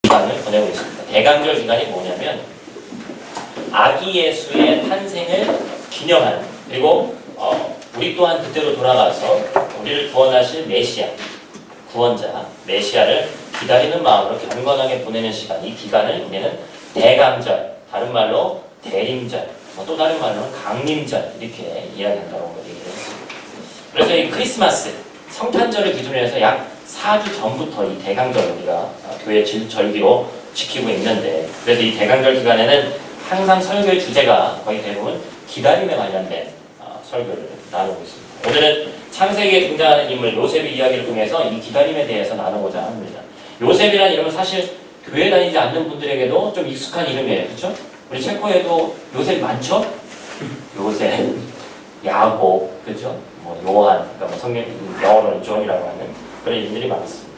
기간을 보내고 있습니다. 대강절 기간이 뭐냐면 아기 예수의 탄생을 기념하는, 그리고 우리 또한 그때로 돌아가서 우리를 구원하실 메시아, 구원자, 메시아를 기다리는 마음으로 경건하게 보내는 시간, 이 기간을 우리는 대강절, 다른 말로 대림절, 또 다른 말로는 강림절, 이렇게 이야기한다고 얘기를 했습니다. 그래서 이 크리스마스, 성탄절을 기준으로 해서 약 4주 전부터 이 대강절 우리가 교회 절기로 지키고 있는데, 그래서 이 대강절 기간에는 항상 설교의 주제가 거의 대부분 기다림에 관련된 설교를 나누고 있습니다. 오늘은 창세기에 등장하는 인물 요셉의 이야기를 통해서 이 기다림에 대해서 나누고자 합니다. 요셉이라는 이름은 사실 교회 다니지 않는 분들에게도 좀 익숙한 이름이에요. 그렇죠? 우리 체코에도 요셉 많죠? 요셉, 야곱, 그렇죠? 뭐 요한, 그러니까 뭐 성경 영어로는 존이라고 하는 그런 이름들이 많습니다.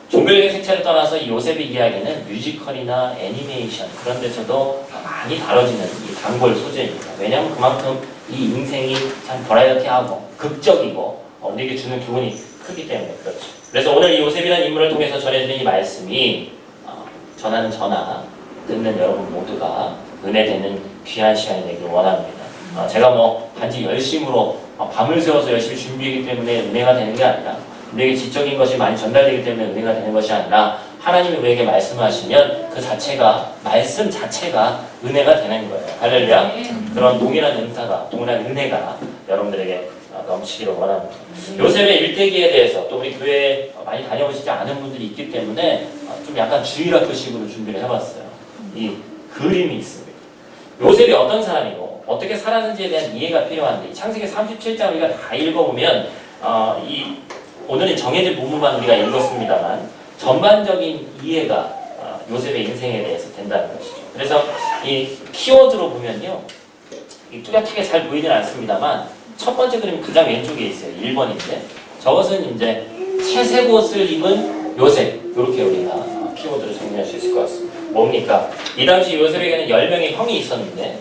종교적인 색채를 떠나서 이 요셉의 이야기는 뮤지컬이나 애니메이션 그런 데서도 많이 다뤄지는 이 단골 소재입니다. 왜냐하면 그만큼 이 인생이 참 버라이어티하고 극적이고 우리에게 주는 교훈이 크기 때문에 그렇죠. 그래서 오늘 이 요셉이라는 인물을 통해서 전해드린 이 말씀이 전하는 전하 듣는 여러분 모두가 은혜되는 귀한 시간이 되길 원합니다. 제가 뭐 단지 열심으로 밤을 새워서 열심히 준비하기 때문에 은혜가 되는 게 아니라, 우리에게 지적인 것이 많이 전달되기 때문에 은혜가 되는 것이 아니라, 하나님이 우리에게 말씀하시면 그 자체가, 말씀 자체가 은혜가 되는 거예요. 할렐루야. 그런 동일한 은사가, 동일한 은혜가 여러분들에게 넘치기를 원합니다. 요셉의 일대기에 대해서 또 우리 교회에 많이 다녀오시지 않은 분들이 있기 때문에 좀 약간 주일학교식으로 준비를 해봤어요. 이 그림이 있습니다. 요셉이 어떤 사람이고 어떻게 살았는지에 대한 이해가 필요한데, 이 창세기 37장 우리가 다 읽어보면 오늘은 정해진 부분만 우리가 읽었습니다만 전반적인 이해가 요셉의 인생에 대해서 된다는 것이죠. 그래서 이 키워드로 보면요, 뚜렷하게 잘 보이진 않습니다만 첫 번째 그림 가장 왼쪽에 있어요. 1번인데 저것은 이제 채색 옷을 입은 요셉, 이렇게 우리가 키워드로 정리할 수 있을 것 같습니다. 뭡니까? 이 당시 요셉에게는 10명의 형이 있었는데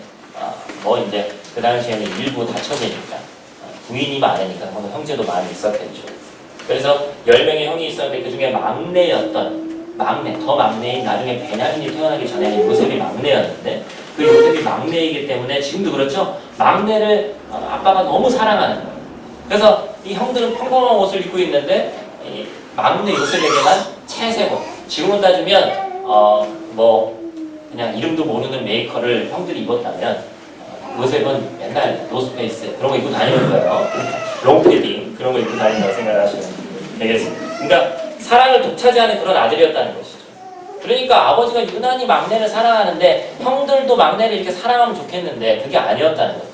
뭐 이제 그 당시에는 일부 다 처제니까 부인이 많으니까 형제도 많이 있었겠죠. 그래서 10명의 형이 있었는데 그 중에 막내였던, 더 막내인 나중에 베냐민이 태어나기 전에는 요셉이 막내였는데, 그 요셉이 막내이기 때문에 지금도 그렇죠. 막내를 아빠가 너무 사랑하는 거예요. 그래서 이 형들은 평범한 옷을 입고 있는데 이 막내 요셉에게만 채색 옷. 지금은 따지면 뭐 그냥 이름도 모르는 메이커를 형들이 입었다면 요셉은 맨날 노스페이스 그런 거 입고 다니는 거예요. 롱패딩 그런 거 입고 다닌다고 생각하시면 되겠습니다. 그러니까 사랑을 독차지하는 그런 아들이었다는 것이죠. 그러니까 아버지가 유난히 막내를 사랑하는데 형들도 막내를 이렇게 사랑하면 좋겠는데 그게 아니었다는 거죠.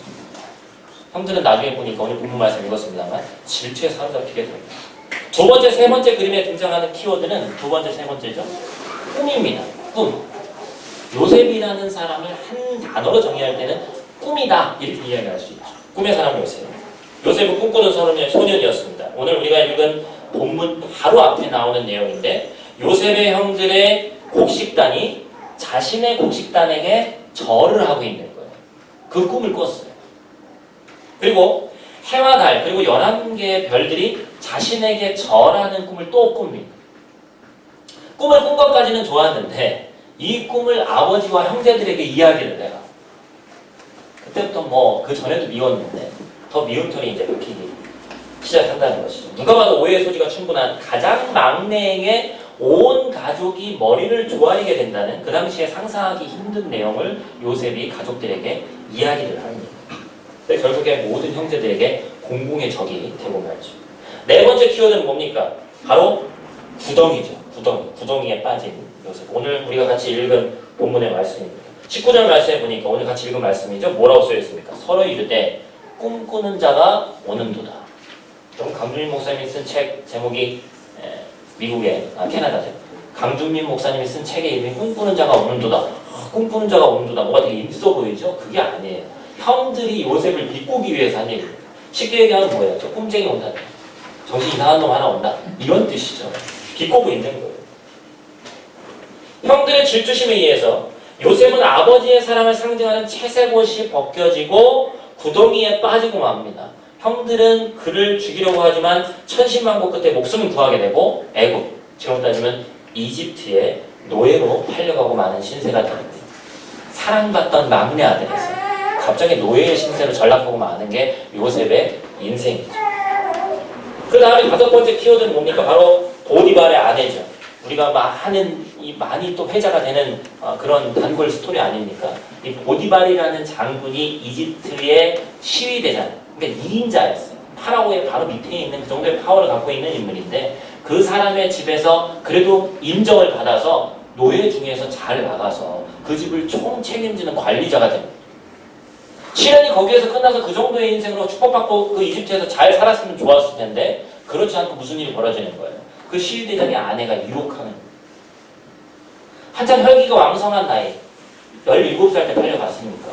형들은 나중에 보니까 오늘 본문 말씀 읽었습니다만 질투에 사로잡히게 됩니다. 두 번째, 세 번째 그림에 등장하는 키워드는 두 번째, 세 번째죠. 꿈입니다. 꿈. 요셉이라는 사람을 한 단어로 정의할 때는 꿈이다, 이렇게 이야기할 수 있죠. 꿈의 사람 요셉. 요셉은 꿈꾸는 소년이었습니다. 오늘 우리가 읽은 본문 바로 앞에 나오는 내용인데, 요셉의 형들의 곡식단이 자신의 곡식단에게 절을 하고 있는 거예요. 그 꿈을 꿨어요. 그리고 해와 달 그리고 11개의 별들이 자신에게 절하는 꿈을 또 꿉니다. 꿈을 꾼 것까지는 좋았는데 이 꿈을 아버지와 형제들에게 이야기를 해요. 그때부터 뭐 그 전에도 미웠는데 더 미운 톤이 이제 바뀌기 시작한다는 것이죠. 누가 봐도 오해의 소지가 충분한 가장 막내에게 온 가족이 머리를 조아리게 된다는, 그 당시에 상상하기 힘든 내용을 요셉이 가족들에게 이야기를 합니다. 근데 결국에 모든 형제들에게 공공의 적이 되고 말죠. 네 번째 키워드는 뭡니까? 바로 구덩이죠. 구덩이에 빠진 요셉. 오늘 우리가 같이 읽은 본문의 말씀입니다. 19절 말씀에 보니까 오늘 같이 읽은 말씀이죠. 뭐라고 써있습니까? 서로 이르되 꿈꾸는 자가 오는도다. 그럼 강준민 목사님이 쓴 책 제목이 미국의 캐나다죠. 강준민 목사님이 쓴 책의 이름이 꿈꾸는 자가 오는도다. 꿈꾸는 자가 오는도다. 뭐가 되게 있어 보이죠? 그게 아니에요. 형들이 요셉을 비꼬기 위해서 한 얘기예요. 쉽게 얘기하면 뭐예요? 저 꿈쟁이 온다. 정신 이상한 놈 하나 온다. 이런 뜻이죠. 비꼬고 있는 거예요. 형들의 질투심에 의해서 요셉은 아버지의 사랑을 상징하는 채색 옷이 벗겨지고 구덩이에 빠지고 맙니다. 형들은 그를 죽이려고 하지만 천신만고 끝에 목숨을 구하게 되고 애굽, 지금 따지면 이집트의 노예로 전락당한 신세가 되는 거예요. 사랑받던 막내 아들에서 갑자기 노예의 신세로 전락하고 마는 게 요셉의 인생이죠. 그 다음에 다섯 번째 키워드는 뭡니까? 바로 보디발의 아내죠. 우리가 많이 또 회자가 되는 그런 단골 스토리 아닙니까? 이 보디발이라는 장군이 이집트의 시위대장, 그러니까 2인자였어요. 파라오의 바로 밑에 있는 그 정도의 파워를 갖고 있는 인물인데 그 사람의 집에서 그래도 인정을 받아서 노예 중에서 잘 나가서 그 집을 총 책임지는 관리자가 됩니다. 시련이 거기에서 끝나서 그 정도의 인생으로 축복받고 그 이집트에서 잘 살았으면 좋았을 텐데 그렇지 않고 무슨 일이 벌어지는 거예요. 그 시위대장의 아내가 유혹하는 거예요. 한참 혈기가 왕성한 나이 17살 때 팔려갔으니까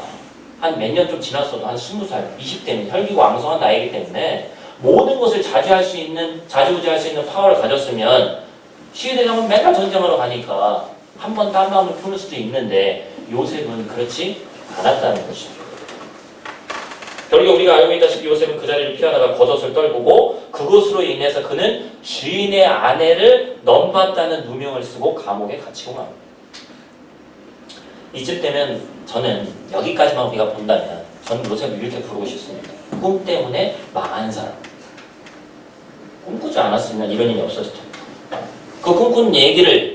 한 몇 년 좀 지났어도 한 20살, 20대는 혈기가 왕성한 나이이기 때문에 모든 것을 자주지할 수 있는 파워를 가졌으면 시위대장은 맨날 전쟁하러 가니까 한 번 딴 마음을 푸는 수도 있는데 요셉은 그렇지 않았다는 것이죠. 결국 우리가 알고 있다시피 요셉은 그 자리를 피하다가 겉옷을 떨구고 그것으로 인해서 그는 주인의 아내를 넘봤다는 누명을 쓰고 감옥에 갇히고 맙니다. 이쯤 되면 저는 여기까지만 우리가 본다면 저는 요셉을 이렇게 부르고 싶습니다. 꿈 때문에 망한 사람. 꿈꾸지 않았으면 이런 일이 없었을 텐데 그 꿈꾸는 얘기를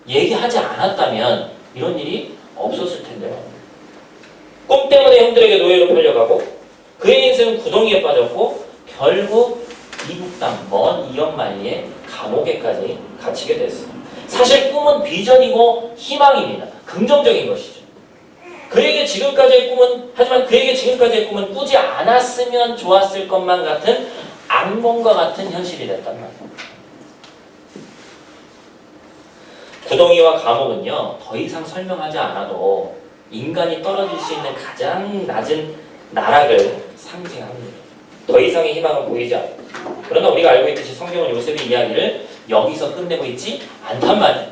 얘기하지 않았다면 이런 일이 없었을 텐데요. 꿈 때문에 형들에게 노예로 팔려가고 그의 인생은 구덩이에 빠졌고 결국 이국 땅 먼 이역만리의 감옥에까지 갇히게 됐습니다. 사실 꿈은 비전이고 희망입니다. 긍정적인 것이죠. 하지만 그에게 지금까지의 꿈은 꾸지 않았으면 좋았을 것만 같은 악몽과 같은 현실이 됐단 말이에요. 구덩이와 감옥은요, 더 이상 설명하지 않아도 인간이 떨어질 수 있는 가장 낮은 나락을 상징합니다. 더 이상의 희망은 보이지 않아요. 그러나 우리가 알고 있듯이 성경은 요셉의 이야기를 여기서 끝내고 있지 않단 말이에요.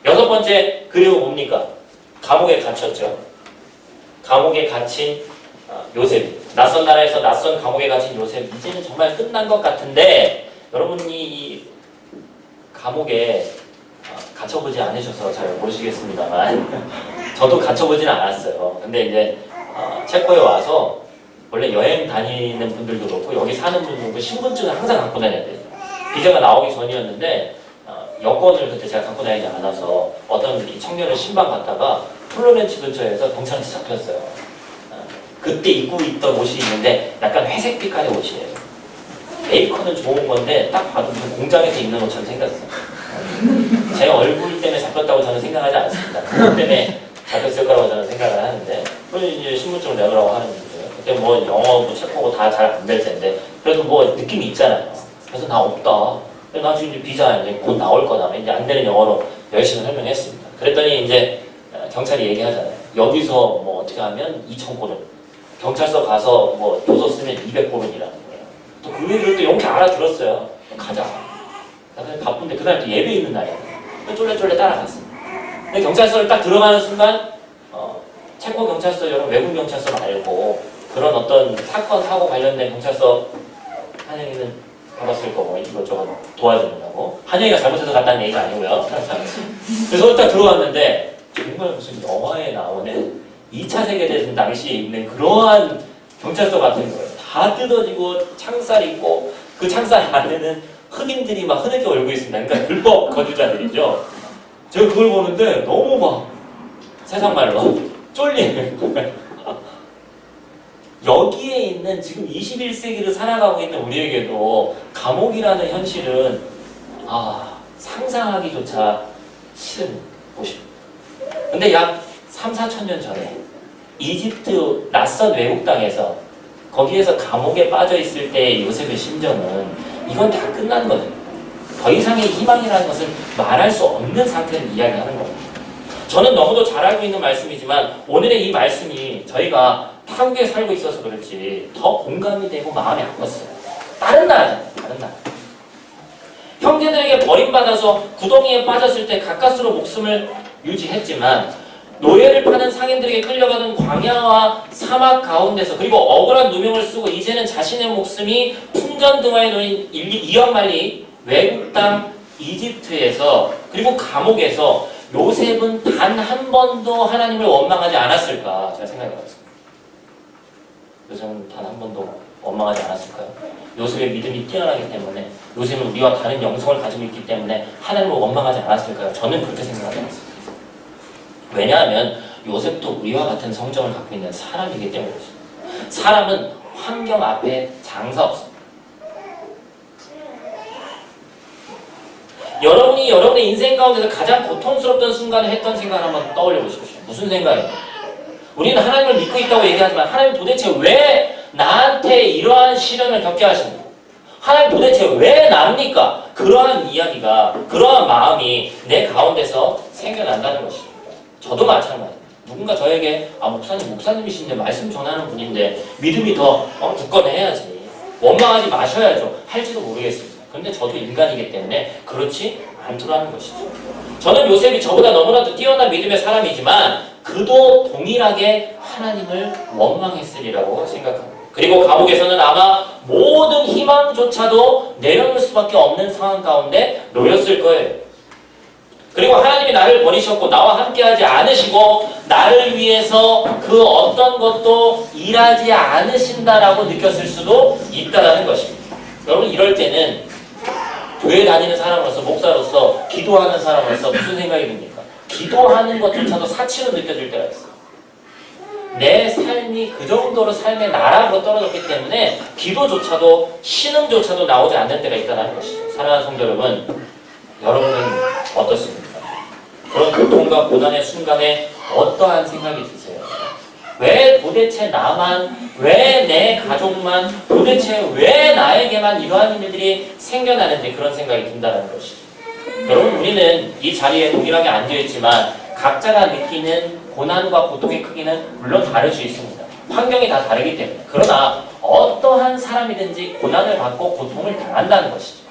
여섯 번째, 그리고 뭡니까? 감옥에 갇혔죠. 감옥에 갇힌 요셉. 낯선 나라에서 낯선 감옥에 갇힌 요셉. 이제는 정말 끝난 것 같은데 여러분이 이 감옥에 갇혀보지 않으셔서 잘 모르시겠습니다만 저도 갇혀보진 않았어요. 근데 이제 체코에 와서 원래 여행 다니는 분들도 그렇고 여기 사는 분들도 그렇고 신분증을 항상 갖고 다녀야 돼요. 비자가 나오기 전이었는데 여권을 그때 제가 갖고 다니지 않아서 어떤 청년을 신방 갔다가 플로렌츠 근처에서 경찰한테 잡혔어요. 그때 입고 있던 옷이 있는데 약간 회색 빛깔의 옷이에요. 메이커는 좋은 건데 딱 봐도 무슨 공장에서 입는 옷처럼 생겼어요. 제 얼굴 때문에 잡혔다고 저는 생각하지 않습니다. 그것 때문에 잡혔을 거라고 저는 생각을 하는데 그래서 이제 신분증을 내놓으라고 하는 거예요. 그때 뭐 영어고 체코고 다 잘 안 될 텐데 그래도 뭐 느낌이 있잖아요. 그래서 나 없다. 나 지금 이제 비자 이제 곧 나올 거다. 이제 안 되는 영어로 열심히 설명했습니다. 그랬더니 이제 경찰이 얘기하잖아요. 여기서 뭐 어떻게 하면 2,000골은 경찰서 가서 뭐 조서 쓰면 200골은이라는 거예요. 또 그 얘기를 또 이렇게 알아들었어요. 가자. 나 그냥 바쁜데 그날 또 예배 있는 날이야. 쫄래쫄래 따라갔습니다. 근데 경찰서를 딱 들어가는 순간 체코 경찰서 여러분 외국 경찰서 말고 그런 어떤 사건 사고 관련된 경찰서 한영이는 가봤을 거고 이것저것 도와준다고 한영이가 잘못해서 갔다는 얘기가 아니고요. 그래서 딱 들어갔는데 정말 무슨 영화에 나오는 2차 세계대전 당시에 있는 그러한 경찰서 같은 거예요. 다 뜯어지고 창살 있고 그 창살 안에는 흑인들이 막 흐느껴 얼고 있습니다. 그러니까 불법 거주자들이죠. 제가 그걸 보는데 너무 막 세상 말로 쫄리는 거예요. 여기에 있는 지금 21세기를 살아가고 있는 우리에게도 감옥이라는 현실은 상상하기조차 싫은 곳입니다. 근데 약 3, 4천 년 전에 이집트 낯선 외국 땅에서 거기에서 감옥에 빠져 있을 때의 요셉의 심정은 이건 다 끝난 거예요. 더 이상의 희망이라는 것을 말할 수 없는 상태를 이야기하는 겁니다. 저는 너무도 잘 알고 있는 말씀이지만 오늘의 이 말씀이 저희가 한국에 살고 있어서 그렇지 더 공감이 되고 마음이 아팠어요. 다른 나라잖아요. 다른 나라. 형제들에게 버림받아서 구덩이에 빠졌을 때 가까스로 목숨을 유지했지만 노예를 파는 상인들에게 끌려가는 광야와 사막 가운데서 그리고 억울한 누명을 쓰고 이제는 자신의 목숨이 풍전등화에 놓인 2억 만리 외국 땅 이집트에서 그리고 감옥에서 요셉은 단 한 번도 하나님을 원망하지 않았을까 제가 생각해봤습니다. 요셉은 단 한 번도 원망하지 않았을까요? 요셉의 믿음이 뛰어나기 때문에, 요셉은 우리와 다른 영성을 가지고 있기 때문에 하나님을 원망하지 않았을까요? 저는 그렇게 생각하지 않습니다. 왜냐하면 요셉도 우리와 같은 성정을 갖고 있는 사람이기 때문이었습니다. 사람은 환경 앞에 장사 없습니다. 여러분이 여러분의 인생 가운데서 가장 고통스럽던 순간에 했던 생각을 한번 떠올려 보십시오. 무슨 생각이에요? 우리는 하나님을 믿고 있다고 얘기하지만 하나님 도대체 왜 나한테 이러한 시련을 겪게 하십니까? 하나님 도대체 왜 나입니까? 그러한 이야기가, 그러한 마음이 내 가운데서 생겨난다는 것이죠. 저도 마찬가지입니다. 누군가 저에게 목사님이신데 말씀 전하는 분인데 믿음이 더 굳건해야지, 원망하지 마셔야죠 할지도 모르겠습니다. 그런데 저도 인간이기 때문에 그렇지 않더라는 것이죠. 저는 요셉이 저보다 너무나도 뛰어난 믿음의 사람이지만 그도 동일하게 하나님을 원망했으리라고 생각합니다. 그리고 감옥에서는 아마 모든 희망조차도 내려놓을 수밖에 없는 상황 가운데 놓였을 거예요. 그리고 하나님이 나를 버리셨고 나와 함께하지 않으시고 나를 위해서 그 어떤 것도 일하지 않으신다라고 느꼈을 수도 있다라는 것입니다. 여러분, 이럴 때는 교회 다니는 사람으로서, 목사로서, 기도하는 사람으로서 무슨 생각이 듭니까? 기도하는 것조차도 사치로 느껴질 때가 있어요. 내 삶이 그 정도로 삶의 나락으로 떨어졌기 때문에 기도조차도, 신음조차도 나오지 않는 때가 있다는 것이죠. 사랑하는 성도 여러분, 여러분은 어떻습니까? 그런 고통과 고난의 순간에 어떠한 생각이 드세요? 왜 도대체 나만, 왜 내 가족만, 도대체 왜 나에게만 이러한 일들이 생겨나는데 그런 생각이 든다는 것이죠. 여러분, 우리는 이 자리에 동일하게 앉아있지만 각자가 느끼는 고난과 고통의 크기는 물론 다를 수 있습니다. 환경이 다 다르기 때문에. 그러나 어떠한 사람이든지 고난을 받고 고통을 당한다는 것이죠.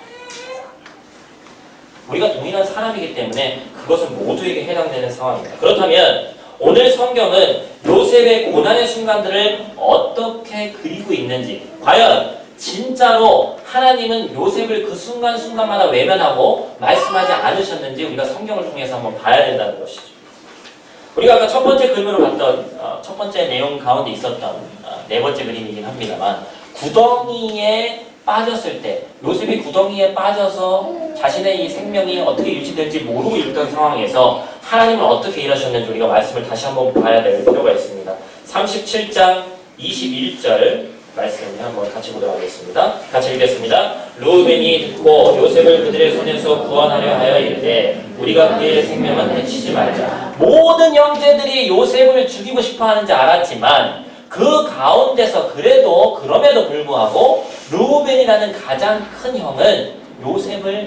우리가 동일한 사람이기 때문에 그것은 모두에게 해당되는 상황입니다. 그렇다면 오늘 성경은 요셉의 고난의 순간들을 어떻게 그리고 있는지, 과연 진짜로 하나님은 요셉을 그 순간순간마다 외면하고 말씀하지 않으셨는지 우리가 성경을 통해서 한번 봐야 된다는 것이죠. 우리가 아까 첫 번째 그림으로 봤던 첫 번째 내용 가운데 있었던 네 번째 그림이긴 합니다만, 구덩이에 빠졌을 때, 요셉이 구덩이에 빠져서 자신의 이 생명이 어떻게 유지될지 모르고 있던 상황에서 하나님은 어떻게 일하셨는지 우리가 말씀을 다시 한번 봐야 될 필요가 있습니다. 37장 21절 말씀을 한번 같이 보도록 하겠습니다. 같이 읽겠습니다. 르우벤이 듣고 요셉을 그들의 손에서 구원하려 하여 이르되 우리가 그의 생명은 해치지 말자. 모든 형제들이 요셉을 죽이고 싶어 하는지 알았지만 그 가운데서 그럼에도 불구하고 르우벤이라는 가장 큰 형은 요셉을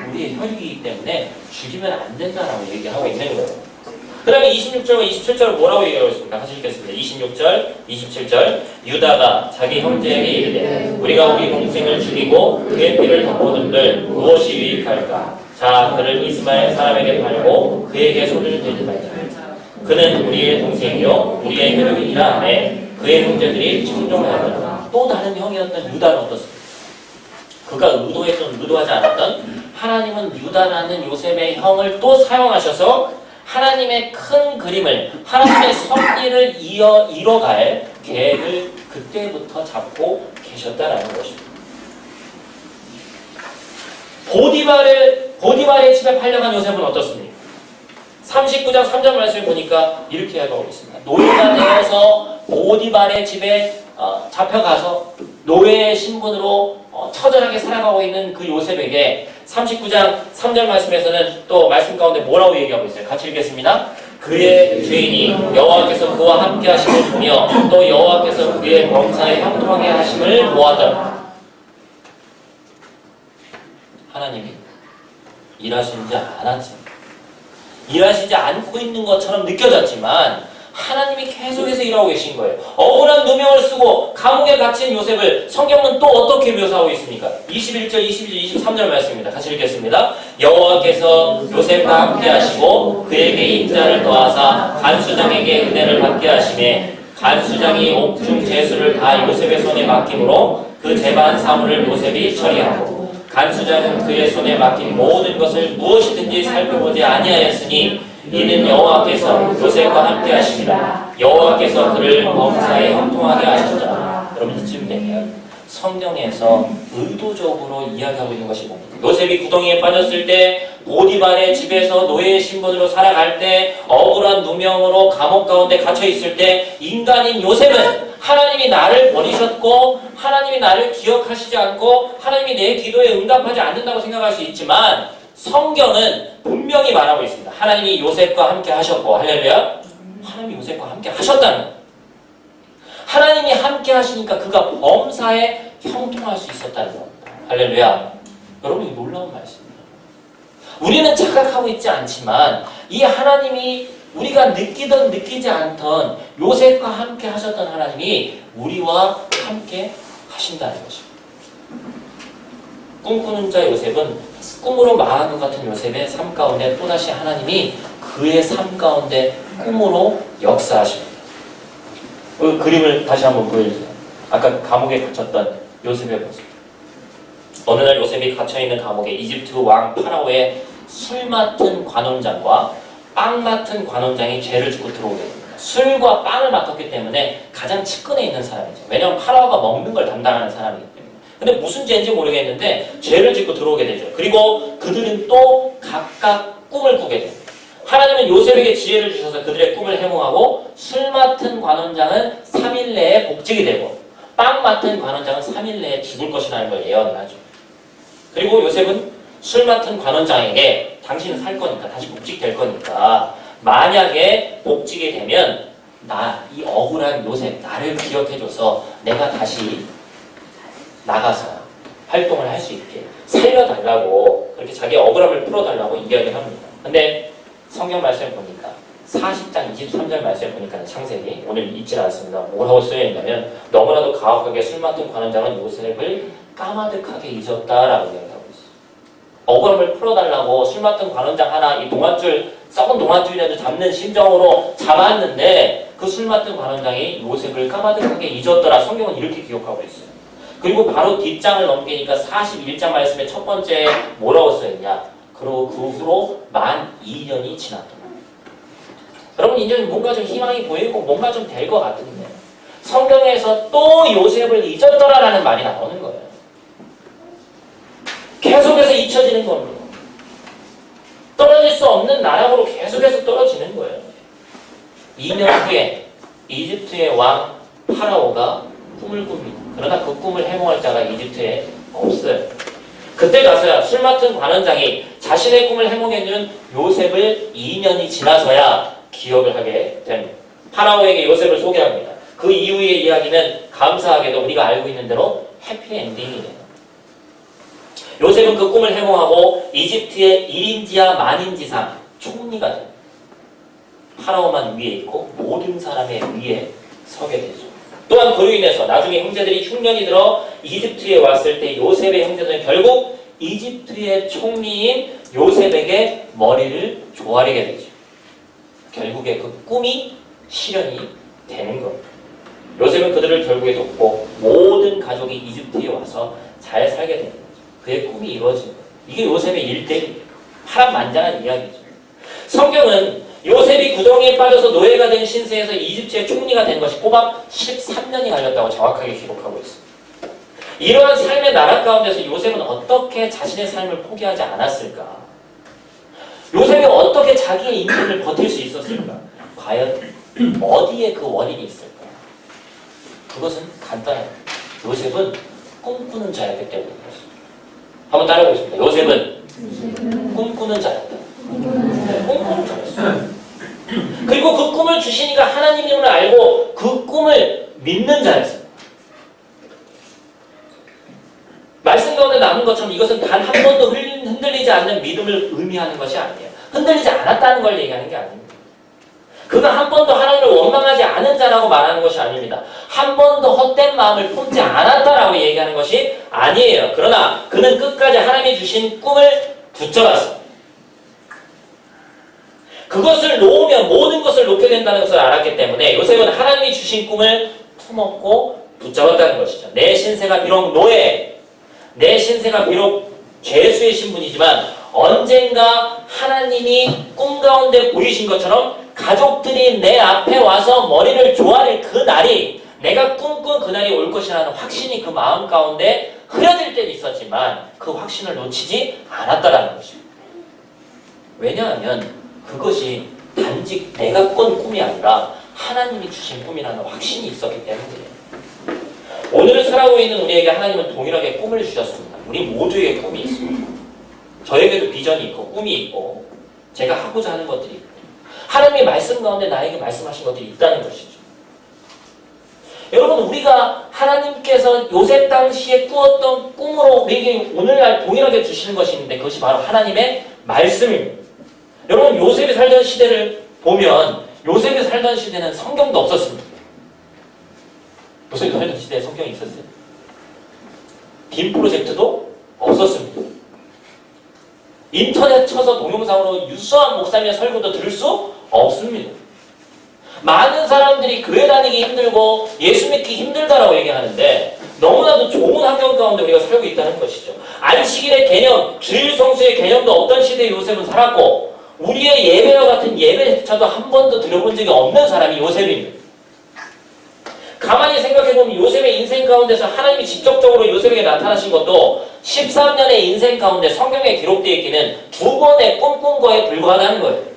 우리의 혈육이기 때문에 죽이면 안 된다라고 얘기하고 있는 거예요. 그 다음에 26절과 27절을 뭐라고 얘기하고 있습니까? 같이 읽겠습니다. 26절, 27절. 유다가 자기 형제에게 이르되 우리가 우리 동생을 죽이고 그의 피를 덮어둔들 무엇이 유익할까? 자, 그를 이스마엘 사람에게 팔고 그에게 손을 대지 말자. 그는 우리의 동생이요 우리의 혈육이라 하매 그의 형제들이 청종하였다. 또 다른 형이었던 유다는 어떻습니까? 그가 의도하지 않았던 하나님은 유다라는 요셉의 형을 또 사용하셔서 하나님의 큰 그림을, 하나님의 섭리를 이뤄갈 계획을 그때부터 잡고 계셨다라는 것입니다. 보디발의 집에 팔려간 요셉은 어떻습니까? 39장 3절 말씀을 보니까 이렇게 하고 있습니다. 노예가 되어서 보디발의 집에 잡혀가서 노예의 신분으로 처절하게 살아가고 있는 그 요셉에게 39장 3절 말씀에서는 또 말씀 가운데 뭐라고 얘기하고 있어요? 같이 읽겠습니다. 그의 죄인이 여호와께서 그와 함께 하심을 보며 또 여호와께서 그의 범사에 형통하게 하심을 보았더라. 하나님이 일하시지 않았지. 일하시지 않고 있는 것처럼 느껴졌지만 하나님이 계속해서 일하고 계신 거예요. 억울한 누명을 쓰고 감옥에 갇힌 요셉을 성경은 또 어떻게 묘사하고 있습니까? 21절, 22절, 23절 말씀입니다. 같이 읽겠습니다. 여호와께서 요셉과 함께 하시고 그에게 인자를 더하사 간수장에게 은혜를 받게 하시매 간수장이 옥중 제수를 다 요셉의 손에 맡김으로 그 재반 사물을 요셉이 처리하고 간수장은 그의 손에 맡긴 모든 것을 무엇이든지 살펴보지 아니하였으니 이는 여호와께서 요셉과 함께 하시니라. 여호와께서 그를 범사에 형통하게 하셨다. 여러분 이쯤 되면 성경에서 의도적으로 이야기하고 있는 것이 뭡니까? 요셉이 구덩이에 빠졌을 때, 보디발의 집에서 노예의 신분으로 살아갈 때, 억울한 누명으로 감옥 가운데 갇혀 있을 때, 인간인 요셉은 하나님이 나를 버리셨고 하나님이 나를 기억하시지 않고 하나님이 내 기도에 응답하지 않는다고 생각할 수 있지만, 성경은 분명히 말하고 있습니다. 하나님이 요셉과 함께 하셨고, 할렐루야, 하나님이 요셉과 함께 하셨다는 거예요. 하나님이 함께 하시니까 그가 범사에 형통할 수 있었다는 겁니다. 할렐루야. 여러분, 이 놀라운 말씀입니다. 우리는 자각하고 있지 않지만 이 하나님이 우리가 느끼던 느끼지 않던 요셉과 함께 하셨던 하나님이 우리와 함께 하신다는 것입니다. 꿈꾸는 자 요셉은 꿈으로 망한 것 같은 요셉의 삶 가운데 또다시 하나님이 그의 삶 가운데 꿈으로 역사하십니다. 그 그림을 다시 한번 보여주세요. 아까 감옥에 갇혔던 요셉의 모습. 어느 날 요셉이 갇혀있는 감옥에 이집트 왕 파라오의 술 맡은 관원장과 빵 맡은 관원장이 죄를 짓고 들어오게 됩니다. 술과 빵을 맡았기 때문에 가장 측근에 있는 사람이죠. 왜냐하면 파라오가 먹는 걸 담당하는 사람이기 때문에. 근데 무슨 죄인지 모르겠는데 죄를 짓고 들어오게 되죠. 그리고 그들은 또 각각 꿈을 꾸게 됩니다. 하나님은 요셉에게 지혜를 주셔서 그들의 꿈을 해몽하고, 술 맡은 관원장은 3일 내에 복직이 되고 빵 맡은 관원장은 3일 내에 죽을 것이라는 걸 예언을 하죠. 그리고 요셉은 술 맡은 관원장에게 당신은 살 거니까, 다시 복직될 거니까 만약에 복직이 되면 이 억울한 요셉 나를 기억해줘서 내가 다시 나가서 활동을 할 수 있게 살려달라고, 그렇게 자기 억울함을 풀어달라고 이야기를 합니다. 근데 성경 말씀을 보니까 40장 23절 말씀을 보니까 창세기, 오늘 읽지 않았습니다. 뭐라고 쓰여있냐면, 너무나도 가혹하게 술 맡은 관원장은 요셉을 까마득하게 잊었다라고 이야기하고 있어요. 억울함을 풀어달라고 술 맡은 관원장 하나, 이 동아줄, 썩은 동아줄이라도 잡는 심정으로 잡았는데 그 술 맡은 관원장이 요셉을 까마득하게 잊었더라. 성경은 이렇게 기록하고 있어요. 그리고 바로 뒷장을 넘기니까 41장 말씀의 첫 번째 뭐라고 써있냐? 그리고 그 후로 만 2년이 지났다. 여러분, 이제 뭔가 좀 희망이 보이고 뭔가 좀 될 것 같은데 성경에서 또 요셉을 잊었더라라는 말이 나오는 거예요. 계속해서 잊혀지는 겁니다. 떨어질 수 없는 나락으로 계속해서 떨어지는 거예요. 2년 후에 이집트의 왕 파라오가 꿈을 꿉니다. 그러나 그 꿈을 해몽할 자가 이집트에 없어요. 그때 가서야 술 맡은 관원장이 자신의 꿈을 해몽해준 요셉을 2년이 지나서야 기억을 하게 됩니다. 파라오에게 요셉을 소개합니다. 그 이후의 이야기는 감사하게도 우리가 알고 있는 대로 해피엔딩이에요. 요셉은 그 꿈을 해몽하고 이집트의 1인지하 만인지상 총리가 됩니다. 파라오만 위에 있고 모든 사람의 위에 서게 되죠. 또한 그로 인해서 나중에 형제들이 흉년이 들어 이집트에 왔을 때 요셉의 형제들은 결국 이집트의 총리인 요셉에게 머리를 조아리게 되죠. 결국에 그 꿈이 실현이 되는 겁니다. 요셉은 그들을 결국에 돕고 모든 가족이 이집트에 와서 잘 살게 됩니다. 그의 꿈이 이루어진 거예요. 이게 요셉의 일대기예요. 파란만장한 이야기죠. 성경은 요셉이 구덩이에 빠져서 노예가 된 신세에서 이집트의 총리가 된 것이 꼬박 13년이 걸렸다고 정확하게 기록하고 있습니다. 이러한 삶의 나락 가운데서 요셉은 어떻게 자신의 삶을 포기하지 않았을까? 요셉이 어떻게 자기의 인생을 버틸 수 있었을까? 과연 어디에 그 원인이 있을까? 그것은 간단합니다. 요셉은 꿈꾸는 자였기 때문입니다. 한번 따라해보겠습니다. 요셉은 꿈꾸는 자였다. 꿈꾸는 자였어요. 그리고 그 꿈을 주시니까 하나님임을 알고 그 꿈을 믿는 자였어요. 말씀 가운데 나눈 것처럼 이것은 단 한 번도 흔들리지 않는 믿음을 의미하는 것이 아니에요. 흔들리지 않았다는 걸 얘기하는 게 아닙니다. 그가 한 번도 하나님을 원망하지 않은 자라고 말하는 것이 아닙니다. 한 번도 헛된 마음을 품지 않았다라고 얘기하는 것이 아니에요. 그러나 그는 끝까지 하나님이 주신 꿈을 붙잡았습니다. 그것을 놓으면 모든 것을 놓게 된다는 것을 알았기 때문에 요셉은 하나님이 주신 꿈을 품었고 붙잡았다는 것이죠. 내 신세가 비록 노예, 내 신세가 비록 죄수의 신분이지만 언젠가 하나님이 꿈 가운데 보이신 것처럼 가족들이 내 앞에 와서 머리를 조아릴 그 날이 내가 꿈꾼 그날이 올 것이라는 확신이 그 마음 가운데 흐려질 때는 있었지만 그 확신을 놓치지 않았다라는 것입니다. 왜냐하면 그것이 단지 내가 꾼 꿈이 아니라 하나님이 주신 꿈이라는 확신이 있었기 때문이에요. 오늘을 살아가고 있는 우리에게 하나님은 동일하게 꿈을 주셨습니다. 우리 모두에게 꿈이 있습니다. 저에게도 비전이 있고 꿈이 있고 제가 하고자 하는 것들이 있고 하나님의 말씀 가운데 나에게 말씀하신 것들이 있다는 것이죠. 여러분 우리가 하나님께서 요셉 당시에 꾸었던 꿈으로 우리에게 오늘날 동일하게 주시는 것이 있는데 그것이 바로 하나님의 말씀입니다. 여러분 요셉이 살던 시대를 보면 요셉이 살던 시대는 성경도 없었습니다. 요셉이 살던 시대에 성경이 있었어요. 빔 프로젝트도 없었습니다. 인터넷 쳐서 동영상으로 유수한 목사님의 설교도 들을 수 없습니다. 많은 사람들이 교회 다니기 힘들고 예수 믿기 힘들다라고 얘기하는데 너무나도 좋은 환경 가운데 우리가 살고 있다는 것이죠. 안식일의 개념, 주일 성수의 개념도 없던 시대에 요셉은 살았고 우리의 예배와 같은 예배조차도 한 번도 들어본 적이 없는 사람이 요셉입니다. 가만히 생각해보면 요셉의 인생 가운데서 하나님이 직접적으로 요셉에게 나타나신 것도 13년의 인생 가운데 성경에 기록되어 있기는 2번의 꿈꾼 거에 불과하다는 거예요.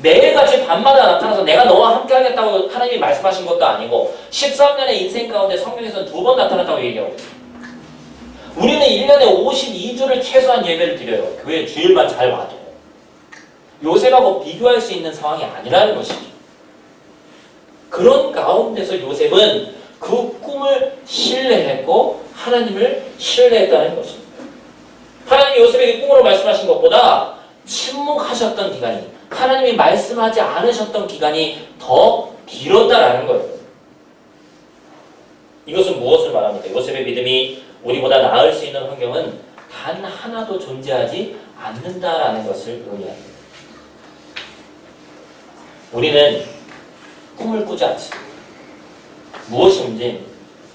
매일같이 밤마다 나타나서 내가 너와 함께 하겠다고 하나님이 말씀하신 것도 아니고 13년의 인생 가운데 성경에서는 2번 나타났다고 얘기하고 있어요. 우리는 1년에 52주를 최소한 예배를 드려요. 교회 주일만 잘 와도. 요셉하고 비교할 수 있는 상황이 아니라는 것이죠. 그런 가운데서 요셉은 그 꿈을 신뢰했고 하나님을 신뢰했다는 것입니다. 하나님이 요셉에게 꿈으로 말씀하신 것보다 침묵하셨던 기간이 하나님이 말씀하지 않으셨던 기간이 더 길었다라는 거예요. 이것은 무엇을 말합니까? 요셉의 믿음이 우리보다 나을 수 있는 환경은 단 하나도 존재하지 않는다라는 것을 의미합니다. 우리는 꿈을 꾸지 않습니다. 무엇이 문제입니까?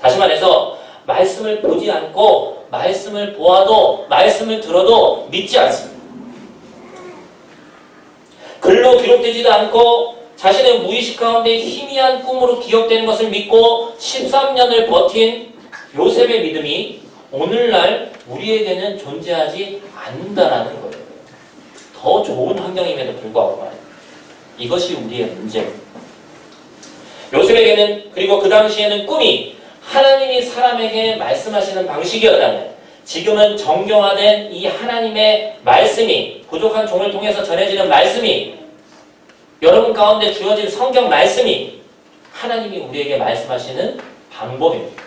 다시 말해서 말씀을 보지 않고 말씀을 보아도 말씀을 들어도 믿지 않습니다. 글로 기록되지도 않고 자신의 무의식 가운데 희미한 꿈으로 기억되는 것을 믿고 13년을 버틴 요셉의 믿음이 오늘날 우리에게는 존재하지 않는다라는 거예요. 더 좋은 환경임에도 불구하고 말이에요. 이것이 우리의 문제입니다. 요셉에게는 그리고 그 당시에는 꿈이 하나님이 사람에게 말씀하시는 방식이었다면 지금은 정교화된 이 하나님의 말씀이 부족한 종을 통해서 전해지는 말씀이 여러분 가운데 주어진 성경 말씀이 하나님이 우리에게 말씀하시는 방법입니다.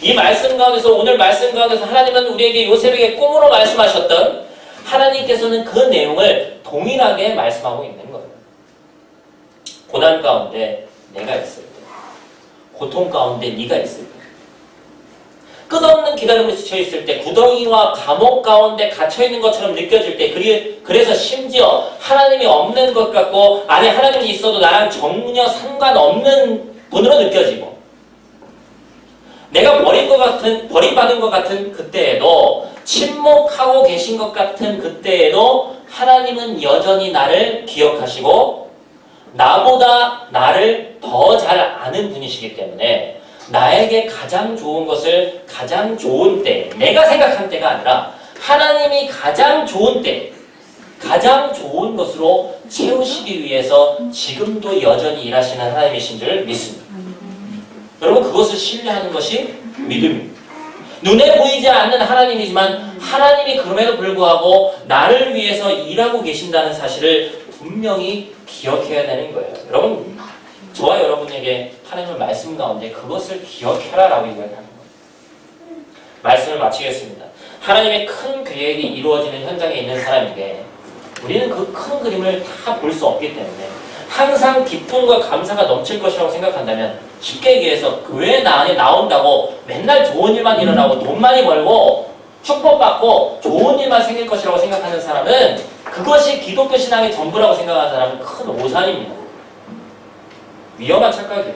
이 말씀 가운데서 오늘 말씀 가운데서 하나님은 우리에게 요셉에게 꿈으로 말씀하셨던 하나님께서는 그 내용을 동일하게 말씀하고 있는 거예요. 고난 가운데 내가 있을 때, 고통 가운데 네가 있을 때, 끝없는 기다림을 지쳐 있을 때, 구덩이와 감옥 가운데 갇혀 있는 것처럼 느껴질 때, 그래서 심지어 하나님이 없는 것 같고 안에 하나님이 있어도 나랑 전혀 상관없는 분으로 느껴지고, 내가 버림받은 것 같은 그때에도, 침묵하고 계신 것 같은 그때에도 하나님은 여전히 나를 기억하시고 나보다 나를 더 잘 아는 분이시기 때문에 나에게 가장 좋은 것을 가장 좋은 때, 내가 생각한 때가 아니라 하나님이 가장 좋은 때, 가장 좋은 것으로 채우시기 위해서 지금도 여전히 일하시는 하나님이신 줄 믿습니다. 여러분, 그것을 신뢰하는 것이 믿음입니다. 눈에 보이지 않는 하나님이지만 하나님이 그럼에도 불구하고 나를 위해서 일하고 계신다는 사실을 분명히 기억해야 되는 거예요. 여러분, 저와 여러분에게 하나님의 말씀 가운데 그것을 기억해라라고 이야기하는 거예요. 말씀을 마치겠습니다. 하나님의 큰 계획이 이루어지는 현장에 있는 사람에게 우리는 그 큰 그림을 다 볼 수 없기 때문에 항상 기쁨과 감사가 넘칠 것이라고 생각한다면, 쉽게 얘기해서 교회 안에 나온다고 맨날 좋은 일만 일어나고 돈 많이 벌고 축복받고 좋은 일만 생길 것이라고 생각하는 사람은, 그것이 기독교 신앙의 전부라고 생각하는 사람은 큰 오산입니다. 위험한 착각이에요.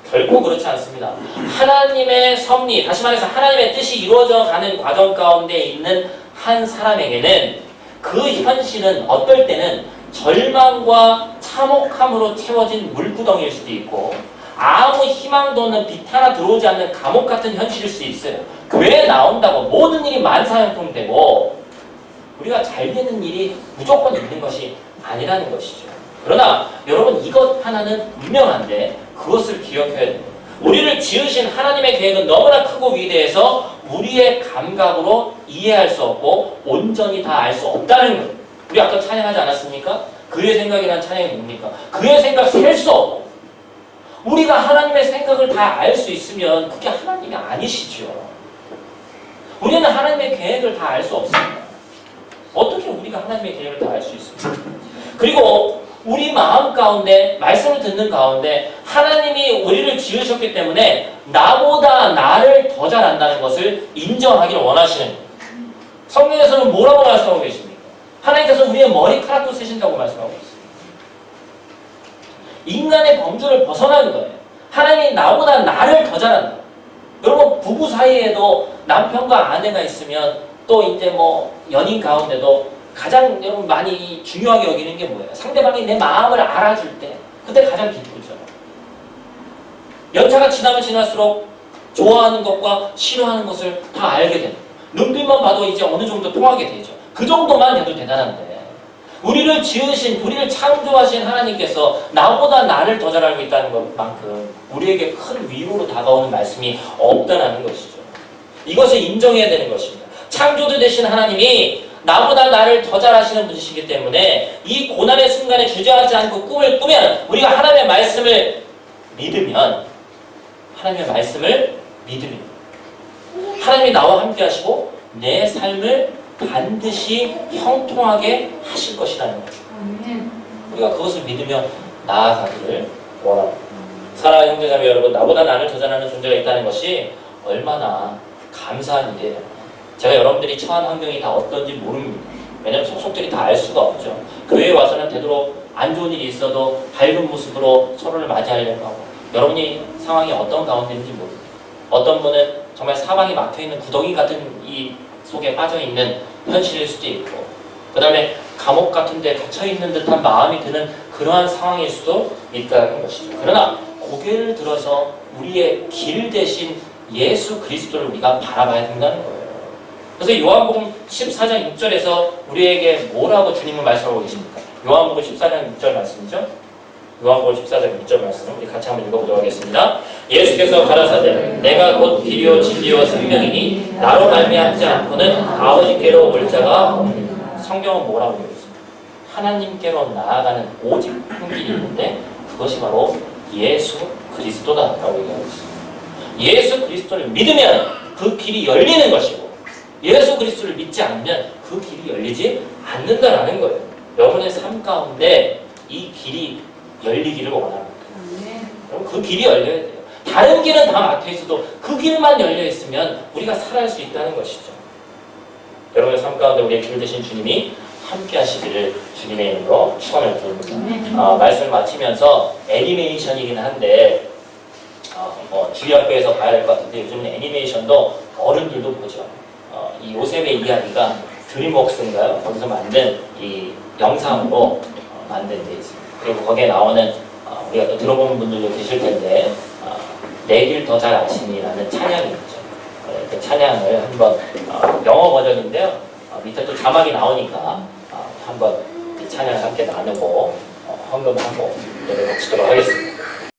결코 그렇지 않습니다. 하나님의 섭리, 다시 말해서 하나님의 뜻이 이루어져 가는 과정 가운데 있는 한 사람에게는 그 현실은 어떨 때는 절망과 참혹함으로 채워진 물구덩이일 수도 있고 아무 희망도 없는 빛 하나 들어오지 않는 감옥 같은 현실일 수 있어요. 교회에 나온다고 모든 일이 만사형통되고 우리가 잘 되는 일이 무조건 있는 것이 아니라는 것이죠. 그러나 여러분 이것 하나는 분명한데 그것을 기억해야 됩니다. 우리를 지으신 하나님의 계획은 너무나 크고 위대해서 우리의 감각으로 이해할 수 없고 온전히 다 알 수 없다는 거예요. 우리 아까 찬양하지 않았습니까? 그의 생각이란 찬양이 뭡니까? 그의 생각 셀 수 없고 우리가 하나님의 생각을 다 알 수 있으면 그게 하나님이 아니시죠. 우리는 하나님의 계획을 다 알 수 없습니다. 어떻게 우리가 하나님의 계획을 다 알 수 있습니까? 그리고 우리 마음 가운데 말씀을 듣는 가운데 하나님이 우리를 지으셨기 때문에 나보다 나를 더 잘한다는 것을 인정하기를 원하시는 거예요. 성경에서는 뭐라고 말씀하고 계십니까? 하나님께서 우리의 머리카락도 세신다고 말씀하고 있어요. 인간의 범주를 벗어나는 거예요. 하나님이 나보다 나를 더 잘한다. 여러분 부부 사이에도 남편과 아내가 있으면 또 이제 뭐 연인 가운데도 가장 여러분 많이 중요하게 여기는 게 뭐예요? 상대방이 내 마음을 알아줄 때 그때 가장 기쁘죠. 연차가 지나면 지날수록 좋아하는 것과 싫어하는 것을 다 알게 됩니다. 눈빛만 봐도 이제 어느 정도 통하게 되죠. 그 정도만 해도 대단한데 우리를 지으신, 우리를 창조하신 하나님께서 나보다 나를 더 잘 알고 있다는 것만큼 우리에게 큰 위로로 다가오는 말씀이 없다는 것이죠. 이것을 인정해야 되는 것입니다. 창조주 되신 하나님이 나보다 나를 더 잘하시는 분이시기 때문에 이 고난의 순간에 주저하지 않고 꿈을 꾸면 우리가 하나님의 말씀을 믿으면 하나님이 나와 함께 하시고 내 삶을 반드시 형통하게 하실 것이라는 거죠. 우리가 그것을 믿으며 나아가기를 원합니다. 사랑하는 형제자매 여러분, 나보다 나를 더 잘하는 존재가 있다는 것이 얼마나 감사한 일이에요. 제가 여러분들이 처한 환경이 다 어떤지 모릅니다. 왜냐하면 속속들이 다 알 수가 없죠. 교회에 와서는 되도록 안 좋은 일이 있어도 밝은 모습으로 서로를 맞이하려고 하고 여러분이 상황이 어떤 가운데인지 모릅니다. 어떤 분은 정말 사방이 막혀있는 구덩이 같은 이 속에 빠져있는 현실일 수도 있고 그 다음에 감옥 같은 데 갇혀있는 듯한 마음이 드는 그러한 상황일 수도 있다는 것이죠. 그러나 고개를 들어서 우리의 길 대신 예수 그리스도를 우리가 바라봐야 된다는 거예요. 그래서 요한복음 14장 6절에서 우리에게 뭐라고 주님은 말씀하고 계십니까? 요한복음 14장 6절 말씀이죠. 요한복음 14장 6절 말씀 우리 같이 한번 읽어보도록 하겠습니다. 예수께서 가라사대 내가 곧 길이요 진리요 생명이니 나로 말미암지 않고는 아버지께로 올 자가 없느니라. 성경은 뭐라고 되어 있습니까? 하나님께로 나아가는 오직 한 길이 있는데 그것이 바로 예수 그리스도다라고 얘기하고 있습니다. 예수 그리스도를 믿으면 그 길이 열리는 것이고 예수 그리스도를 믿지 않으면 그 길이 열리지 않는다라는 거예요. 여러분의 삶 가운데 이 길이 열리기를 원합니다. 그럼 그 길이 열려야 돼요. 다른 길은 다 막혀있어도 그 길만 열려있으면 우리가 살아갈 수 있다는 것이죠. 여러분의 삶 가운데 우리의 길 되신 주님이 함께 하시기를 주님의 이름으로 축원을 드립니다. 말씀을 마치면서 애니메이션이긴 한데 주의 학교에서 봐야 될 것 같은데 요즘은 애니메이션도 어른들도 보죠. 이 요셉의 이야기가 드림웍스인가요? 거기서 만든 이 영상으로 만든 데 있습니다. 그리고 거기에 나오는 우리가 또 들어보는 분들도 계실 텐데 내 길 더 잘 아시니라는 찬양이 있죠. 그 찬양을 한번 영어 버전인데요. 밑에 또 자막이 나오니까 한번 이 찬양을 함께 나누고 헌금하고 노래 마치도록 하겠습니다.